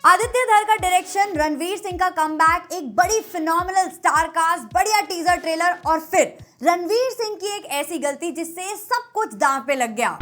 आदित्य धर का डायरेक्शन, रणवीर सिंह का कमबैक, एक बड़ी फिनोमिनल स्टार कास्ट, बढ़िया टीजर ट्रेलर और फिर रणवीर सिंह की एक ऐसी गलती जिससे सब कुछ दांव पे लग गया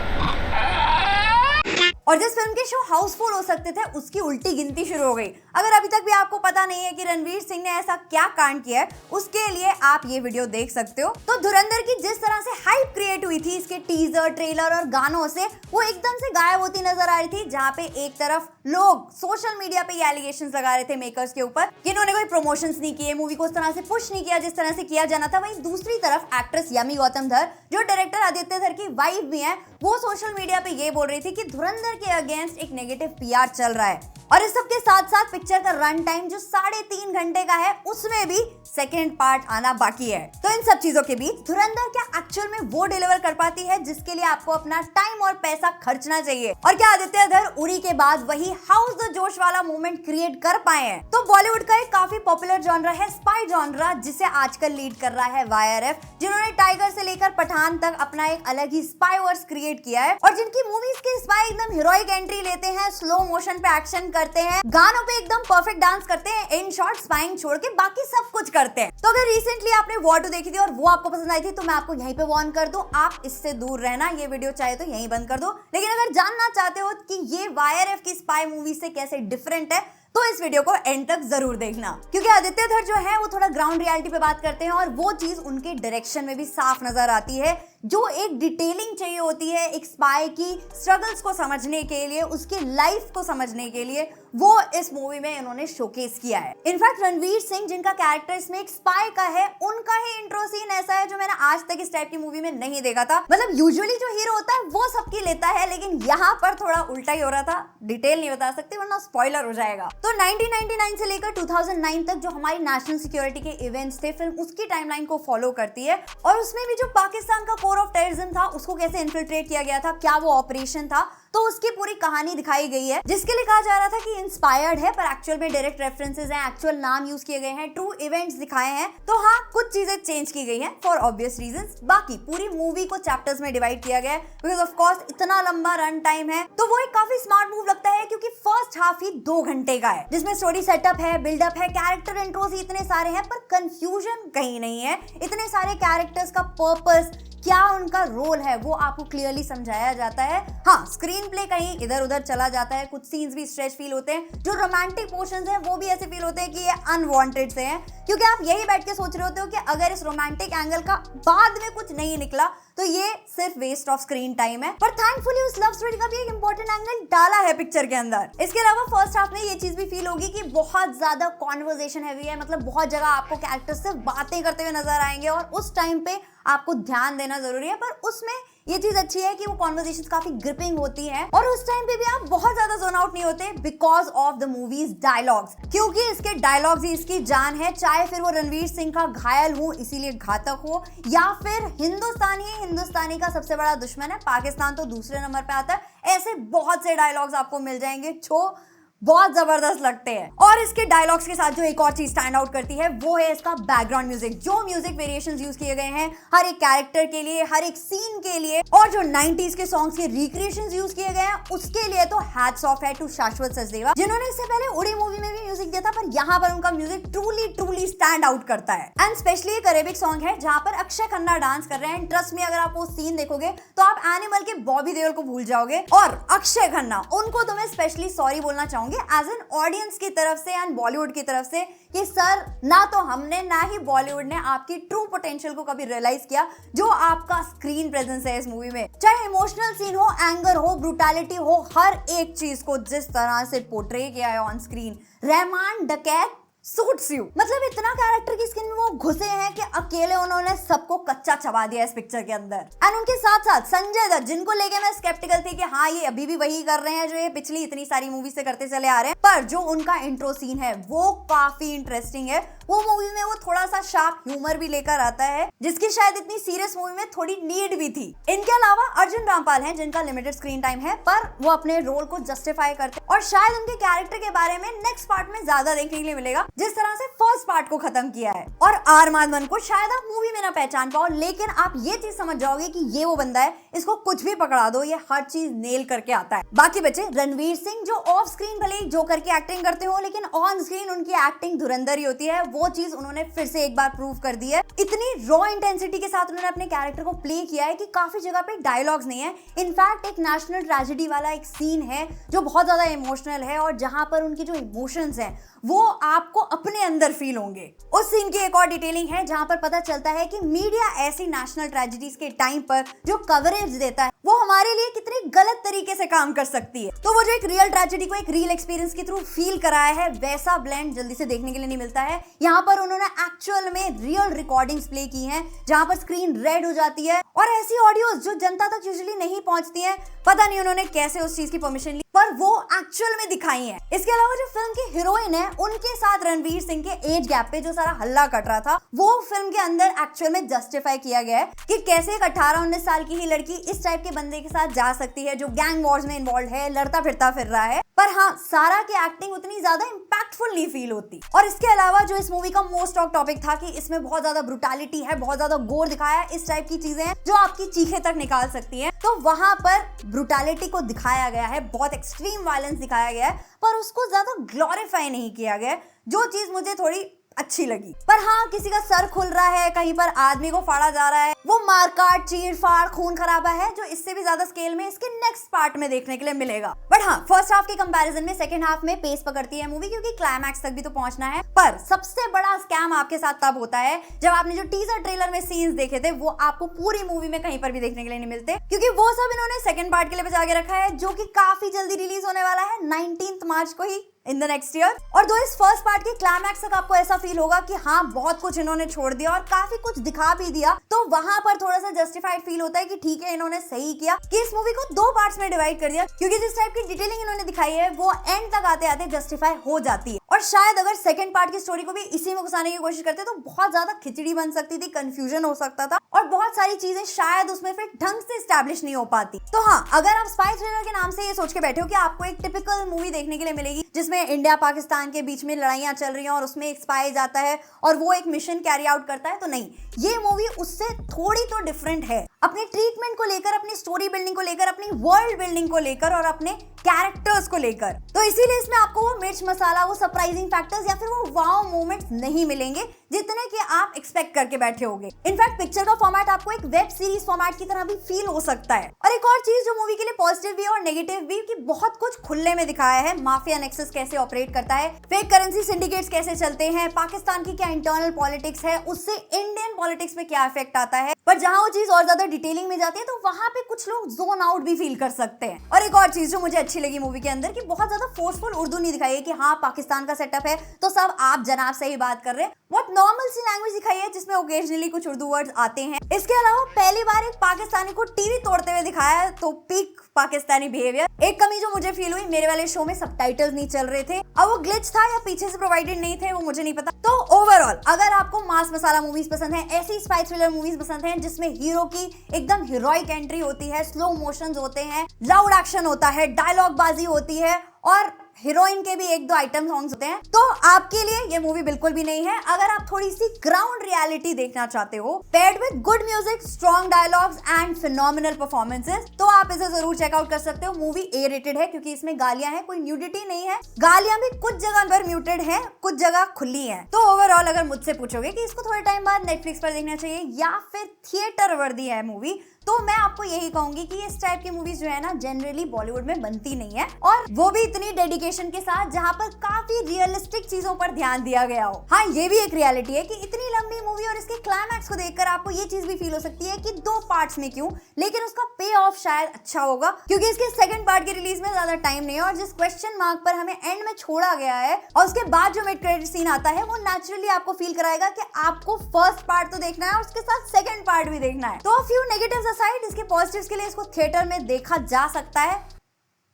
और जिस फिल्म के शो हाउसफुल हो सकते थे उसकी उल्टी गिनती शुरू हो गई। अगर अभी तक भी आपको पता नहीं है कि रणवीर सिंह ने ऐसा क्या कांड किया है, उसके लिए आप ये वीडियो देख सकते हो। तो धुरंधर की जिस तरह से हाइप क्रिएट हुई थी इसके टीजर, ट्रेलर और गानों से, वो एकदम से गायब होती नजर आ रही थी। जहाँ पे एक तरफ लोग सोशल मीडिया पे ये एलिगेशंस लगा रहे थे मेकर्स के ऊपर कि इन्होंने कोई प्रमोशंस नहीं किए, मूवी को उस तरह से पुश नहीं किया जिस तरह से किया जाना था। वहीं दूसरी तरफ एक्ट्रेस यमी गौतम धर, जो डायरेक्टर आदित्य धर की वाइफ भी हैं, वो सोशल मीडिया पे ये बोल रही थी कि धुरंधर के अगेंस्ट एक नेगेटिव पीआर चल रहा है। और इस सब के साथ साथ पिक्चर का रन टाइम जो 3.5 घंटे का है, उसमें भी सेकेंड पार्ट आना बाकी है। तो इन सब चीजों के बीच धुरंधर क्या एक्चुअल में वो डिलीवर कर पाती है जिसके लिए आपको अपना टाइम और पैसा खर्चना चाहिए? और क्या आदित्य धर उरी के बाद वही हाउस द जोश वाला मोमेंट क्रिएट कर पाए हैं? तो बॉलीवुड का एक काफी पॉपुलर जॉनरा है स्पाई जॉनरा, जिसे आजकल लीड कर रहा है YRF, जिन्होंने टाइगर से लेकर पठान तक अपना एक अलग ही स्पाई वर्स क्रिएट किया है और जिनकी मूवीज के स्पाई एकदम हीरोइक एंट्री लेते हैं, स्लो मोशन पे एक्शन करते हैं, गानों पे एकदम परफेक्ट डांस करते हैं, इन शॉर्ट स्पाइंग छोड़ के बाकी सब कुछ करते हैं। तो अगर रिसेंटली आपने वॉर 2 देखी थी और वो आपको पसंद आई थी तो मैं आपको यहीं पे वार्न कर दूं, आप इससे दूर रहना। ये वीडियो चाहे तो यहीं बंद कर दो। लेकिन अगर जानना चाहते हो कि ये YRF की स्पाई मूवी से कैसे डिफरेंट है तो इस वीडियो को एंड तक जरूर देखना, क्योंकि आदित्य धर जो है वो थोड़ा ग्राउंड रियलिटी पे बात करते हैं और वो चीज उनके डायरेक्शन में भी साफ नजर आती है। जो एक डिटेलिंग चाहिए होती है एक स्पाई की स्ट्रगल्स को समझने के लिए, उसकी लाइफ को समझने के लिए, वो इस मूवी में इन्होंने शोकेस किया है। इनफैक्ट रणवीर सिंह, जिनका कैरेक्टर इसमें एक स्पाई का है, उनका ही इंट्रो सीन ऐसा है जो मैंने आज तक इस टाइप की मूवी में नहीं देखा था। मतलब यूजुअली जो हीरो होता है वो सबकी लेता है, लेकिन यहाँ पर थोड़ा उल्टा ही हो रहा था। डिटेल नहीं बता सकती वरना स्पॉइलर हो जाएगा। तो 1999 से लेकर 2009 तक जो हमारी नेशनल सिक्योरिटी के इवेंट्स थे, फिल्म उसकी टाइमलाइन को फॉलो करती है और उसमें भी जो पाकिस्तान का कोर ऑफ टेररिज्म था उसको कैसे इन्फिल्ट्रेट किया गया था, क्या वो ऑपरेशन था, तो उसकी पूरी कहानी दिखाई गई है, जिसके लिए कहा जा रहा था कि इंस्पायर्ड है, पर एक्चुअल में डायरेक्ट रेफरेंसेस हैं, एक्चुअल नाम यूज किए गए हैं, ट्रू इवेंट्स दिखाए हैं। तो हाँ, कुछ चीजें चेंज की गई हैं फॉर ऑब्वियस रीजंस। बाकी पूरी मूवी को चैप्टर्स में डिवाइड किया गया है बिकॉज ऑफ कोर्स इतना लंबा रन टाइम है, तो वो एक काफी स्मार्ट मूव लगता है क्योंकि फर्स्ट हाफ ही 2 घंटे का है, जिसमें स्टोरी सेटअप है, बिल्डअप है, कैरेक्टर इंट्रोस इतने सारे हैं, पर कंफ्यूजन कहीं नहीं है। इतने सारे कैरेक्टर्स का पर्पस क्या, उनका रोल है, वो आपको क्लियरली समझाया जाता है। हाँ, स्क्रीन प्ले कहीं इधर उधर चला जाता है, कुछ सीन्स भी स्ट्रेच फील होते हैं, जो रोमांटिक पोर्शंस हैं वो भी ऐसे फील होते हैं कि ये अनवांटेड से हैं, क्योंकि आप यही बैठ के सोच रहे होते हो कि अगर इस रोमांटिक एंगल का बाद में कुछ नहीं निकला तो ये सिर्फ वेस्ट ऑफ स्क्रीन टाइम है। पर थैंकफुली उस लव स्टोरी का भी एक इंपॉर्टेंट एंगल डाला है पिक्चर के अंदर। इसके अलावा फर्स्ट हाफ में ये चीज भी फील होगी कि बहुत ज्यादा कॉन्वर्सेशन हैवी है, मतलब बहुत जगह आपको कैरेक्टर्स से बातें करते हुए नजर आएंगे और उस टाइम पे आपको ध्यान देना जरूरी है। पर उसमें ये चीज अच्छी है कि वो कॉन्वर्सेशंस काफी ग्रिपिंग होती हैं और उस टाइम पे भी आप बहुत ज्यादा जोन आउट नहीं होते because of the movies dialogues, क्योंकि इसके डायलॉग्स ही इसकी जान है। चाहे फिर वो रणवीर सिंह का घायल हो इसीलिए घातक हो, या फिर हिंदुस्तान ही हिंदुस्तानी का सबसे बड़ा दुश्मन है, पाकिस्तान तो दूसरे नंबर पे आता है, ऐसे बहुत से डायलॉग्स आपको मिल जाएंगे जो बहुत जबरदस्त लगते हैं। और इसके डायलॉग्स के साथ जो एक और चीज स्टैंड आउट करती है वो है इसका बैकग्राउंड म्यूजिक। जो म्यूजिक वेरिएशंस यूज किए गए हैं हर एक कैरेक्टर के लिए, हर एक सीन के लिए, और जो 90s के सॉन्ग्स के रिक्रिएशंस यूज किए गए हैं उसके लिए तो हैट्स ऑफ है टू शाश्वत सचदेवा, जिन्होंने इससे पहले उड़ी मूवी में भी म्यूजिक दिया था, पर यहाँ पर उनका म्यूजिक ट्रूली स्टैंड आउट करता है। एंड स्पेशली एक अरेबिक सॉन्ग है जहाँ पर अक्षय खन्ना डांस कर रहे हैं। ट्रस्ट में अगर आप वो सीन देखोगे तो आप एनिमल के बॉबी देओल को भूल जाओगे, और अक्षय खन्ना, उनको तो मैं स्पेशली सॉरी बोलना चाहूंगी एज एन ऑडियंस की तरफ से एंड बॉलीवुड की तरफ से कि सर, ना तो हमने ना ही बॉलीवुड ने आपकी ट्रू पोटेंशियल को कभी रियलाइज किया जो आपका स्क्रीन प्रेजेंस है इस मूवी में। चाहे इमोशनल सीन हो, एंगर हो, ब्रूटैलिटी हो, हर एक चीज को जिस तरह से पोर्ट्रे किया है ऑन स्क्रीन, रहमान डकैत सूट्स यू। मतलब इतना कैरेक्टर की स्किन में वो घुसे हैं कि अकेले उन्होंने सबको कच्चा चबा दिया इस पिक्चर के अंदर। एंड उनके साथ साथ संजय दत्त, जिनको लेके मैं स्केप्टिकल थी कि हाँ ये अभी भी वही कर रहे हैं जो ये पिछली इतनी सारी मूवी से करते चले आ रहे हैं, पर जो उनका इंट्रो सीन है वो काफी इंटरेस्टिंग है। वो मूवी में वो थोड़ा सा शार्प ह्यूमर भी लेकर आता है, जिसकी शायद इतनी सीरियस मूवी में थोड़ी नीड भी थी। इनके अलावा अर्जुन रामपाल हैं, जिनका लिमिटेड स्क्रीन टाइम है, पर वो अपने रोल को जस्टिफाई करते हैं और शायद उनके कैरेक्टर के बारे में नेक्स्ट पार्ट में ज्यादा देखने के लिए मिलेगा, जिस तरह से फर्स्ट पार्ट को खत्म किया है। और आर माधवन को शायद आप मूवी में ना पहचान पाओ, लेकिन आप ये चीज समझ जाओगे कि ये वो बंदा है, इसको कुछ भी पकड़ा दो, ये हर चीज नेल करके आता है। बाकी बचे रणवीर सिंह, जो ऑफ स्क्रीन भले ही जोकर की एक्टिंग करते हो, लेकिन ऑन स्क्रीन उनकी एक्टिंग धुरंधर ही होती है। वो चीज उन्होंने फिर से एक बार प्रूव कर दी है। इतनी रॉ इंटेंसिटी के साथ उन्होंने अपने कैरेक्टर को प्ले किया है कि काफी जगह पे डायलॉग्स नहीं है। इनफैक्ट एक नेशनल ट्रेजेडी वाला एक सीन है जो बहुत ज्यादा इमोशनल है और जहां पर उनकी जो इमोशंस हैं वो आपको अपने अंदर फील होंगे। उस सीन की एक और डिटेलिंग है जहां पर पता चलता है कि मीडिया ऐसी नेशनल ट्रेजेडीज के टाइम पर जो कवरेज देता है वो हमारे लिए कितनी गलत तरीके से काम कर सकती है। तो वो जो एक रियल ट्रेजेडी को एक रियल एक्सपीरियंस के थ्रू फील कराया है, वैसा ब्लेंड जल्दी से देखने के लिए नहीं मिलता है। यहाँ पर उन्होंने एक्चुअल में रियल रिकॉर्डिंग्स प्ले की हैं, जहां पर स्क्रीन रेड हो जाती है और ऐसी ऑडियोज जो जनता तक यूजुअली नहीं पहुंचती हैं, पता नहीं उन्होंने कैसे उस चीज की परमिशन ली, पर वो एक्चुअल में दिखाई है। इसके अलावा जो फिल्म की हीरोइन है, उनके साथ रणवीर सिंह के एज गैप पे जो सारा हल्ला कट रहा था, वो फिल्म के अंदर एक्चुअल में जस्टिफाई किया गया है कि कैसे एक 18-19 साल की ही लड़की इस टाइप के बंदे के साथ जा सकती है जो गैंग वॉर्स में इन्वॉल्व है, लड़ता फिरता फिर रहा है। पर हाँ, सारा की एक्टिंग उतनी ज्यादा इंपैक्टफुल नहीं फील होती। और इसके अलावा जो इस मूवी का मोस्ट टॉक टॉपिक था कि इसमें बहुत ज्यादा ब्रुटैलिटी है, बहुत ज्यादा गोर दिखाया है, इस टाइप की चीजें हैं जो आपकी चीखें तक निकाल सकती हैं, तो वहां पर ब्रुटैलिटी को दिखाया गया है, बहुत एक्सट्रीम वायलेंस दिखाया गया है, पर उसको ज्यादा ग्लोरीफाई नहीं किया गया, जो चीज मुझे थोड़ी अच्छी लगी। पर हाँ, किसी का सर खुल रहा है, कहीं पर आदमी को फाड़ा जा रहा है, वो मारकाट, चीर फाड़, खून खराबा है जो इससे भी ज्यादा स्केल में इसके नेक्स्ट पार्ट में देखने के लिए मिलेगा। बट हाँ, फर्स्ट हाफ के कंपैरिजन में सेकंड हाफ में पेस पकड़ती है मूवी, क्योंकि क्लाइमैक्स तक भी तो पहुंचना है। पर सबसे बड़ा स्कैम आपके साथ तब होता है जब आपने जो टीजर ट्रेलर में सीन्स देखे थे वो आपको पूरी मूवी में कहीं पर भी देखने के लिए नहीं मिलते, क्योंकि वो सब इन्होंने सेकंड पार्ट के लिए बचा के रखा है, जो कि काफी जल्दी रिलीज होने वाला है 19 मार्च को ही इन द नेक्स्ट ईयर। और दो इस फर्स्ट पार्ट के क्लाइमैक्स तक आपको ऐसा फील होगा कि हाँ, बहुत कुछ इन्होंने छोड़ दिया और काफी कुछ दिखा भी दिया, तो वहां पर थोड़ा सा जस्टिफाइड फील होता है कि ठीक है, इन्होंने सही किया कि इस मूवी को 2 पार्ट्स में डिवाइड कर दिया, क्योंकि जिस टाइप की डिटेलिंग इन्होंने दिखाई है वो एंड तक आते आते जस्टिफाई हो जाती है। और शायद अगर सेकंड पार्ट की स्टोरी को भी इसी में घुसाने की कोशिश करते तो बहुत ज्यादा खिचड़ी बन सकती थी, कंफ्यूजन हो सकता था और बहुत सारी चीजें शायद उसमें फिर ढंग से एस्टैब्लिश नहीं हो पाती। तो हाँ, अगर आप स्पाई थ्रिलर के नाम से ये सोच के बैठे हो कि आपको एक टिपिकल मूवी देखने के लिए मिलेगी जिसमें इंडिया पाकिस्तान के बीच में लड़ाइयां चल रही हैं और उसमें एक स्पाई जाता है और वो एक मिशन कैरी आउट करता है, तो नहीं, ये मूवी उससे थोड़ी तो डिफरेंट है, अपने ट्रीटमेंट को लेकर, अपनी स्टोरी बिल्डिंग को लेकर, अपनी वर्ल्ड बिल्डिंग को लेकर और अपने कैरेक्टर्स को लेकर। तो इसीलिए इसमें आपको वो मिर्च मसाला, वो सरप्राइजिंग फैक्टर्स या फिर वो वाव मोमेंट्स नहीं मिलेंगे जितने कि आप एक्सपेक्ट करके बैठे होंगे। इनफैक्ट पिक्चर का फॉर्मेट आपको एक वेब सीरीज फॉर्मेट की तरह भी फील हो सकता है। और एक और चीज जो मूवी के लिए पॉजिटिव भी और नेगेटिव भी, कि बहुत कुछ खुले में दिखाया है, माफिया नेक्सस कैसे ऑपरेट करता है, फेक करेंसी सिंडिकेट्स कैसे चलते हैं, पाकिस्तान की क्या इंटरनल पॉलिटिक्स है, उससे इंडियन पॉलिटिक्स में क्या इफेक्ट आता है। पर जहां वो चीज और ज्यादा डिटेलिंग में जाती है तो वहां पे कुछ लोग जोन आउट भी फील कर सकते हैं। और एक और चीज जो मुझे अच्छी लगी मूवी के अंदर, कि बहुत ज्यादा फोर्सफुल उर्दू नहीं दिखाई है कि हाँ, पाकिस्तान का सेटअप है तो सब आप जनाब से ही बात कर रहे हैं। बहुत नॉर्मल सी लैंग्वेज दिखाई है जिसमें ओकेजनली कुछ उर्दू वर्ड्स आते हैं। इसके अलावा पहली बार एक पाकिस्तानी को टीवी तोड़ते हुए दिखाया है, तो पीक पाकिस्तानी बिहेवियर। एक कमी जो मुझे फील हुई, मेरे वाले शो में सबटाइटल्स नहीं चल रहे थे, अब वो ग्लिच था या पीछे से प्रोवाइडेड नहीं थे वो मुझे नहीं पता। तो ओवरऑल अगर आपको मास मसाला मूवीज पसंद है, ऐसी स्पाई थ्रिलर मूवीज पसंद है जिसमें हीरो की एकदम हीरोइक एंट्री होती है, स्लो मोशंस होते हैं, लाउड एक्शन होता है, डायलॉग बाजी होती है और हीरोइन के भी 1-2 आइटम सॉन्ग्स होते हैं, तो आपके लिए ये मूवी बिल्कुल भी नहीं है। अगर आप थोड़ी सी ग्राउंड रियलिटी देखना चाहते हो, paired with good music, strong dialogues and phenomenal performances, तो आप इसे जरूर चेकआउट कर सकते हो। मूवी ए रेटेड है क्योंकि इसमें गालियां हैं, कोई न्यूडिटी नहीं है, गालियां भी कुछ जगह पर म्यूटेड है, कुछ जगह खुली है। तो ओवरऑल अगर मुझसे पूछोगे कि इसको थोड़े टाइम बाद नेटफ्लिक्स पर देखना चाहिए या फिर थिएटर वर्दी है मूवी, तो मैं आपको यही कहूंगी कि इस टाइप की मूवीज जो है ना, जनरली बॉलीवुड में बनती नहीं है, और वो भी इतनी डेडिकेशन के साथ जहां पर काफी रियलिस्टिक चीजों पर ध्यान दिया गया हो। हाँ, ये भी एक रियलिटी है कि इतनी लंबी मूवी और इसके क्लाइमैक्स को देखकर आपको ये चीज भी फील हो सकती है कि 2 पार्ट्स में क्यों, लेकिन उसका पे ऑफ शायद अच्छा होगा क्योंकि इसके सेकंड पार्ट की रिलीज में ज्यादा टाइम नहीं है। और जिस क्वेश्चन मार्क पर हमें एंड में छोड़ा गया है और उसके बाद जो मिड क्रेडिट सीन आता है, वो नेचुरली आपको फील कराएगा कि आपको फर्स्ट पार्ट तो देखना है और उसके साथ सेकंड पार्ट भी देखना है। तो फ्यू नेगेटिव्स असाइड, इसके पॉजिटिव्स के लिए इसको थिएटर में देखा जा सकता है।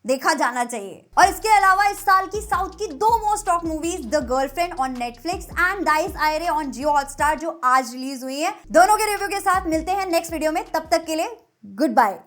देखा जाना चाहिए। और इसके अलावा इस साल की साउथ की 2 most talk movies the girlfriend on Netflix and dice Ayre on Jio Hotstar जो आज रिलीज हुई है, दोनों के रिव्यू के साथ मिलते हैं नेक्स्ट वीडियो में। तब तक के लिए गुड बाय।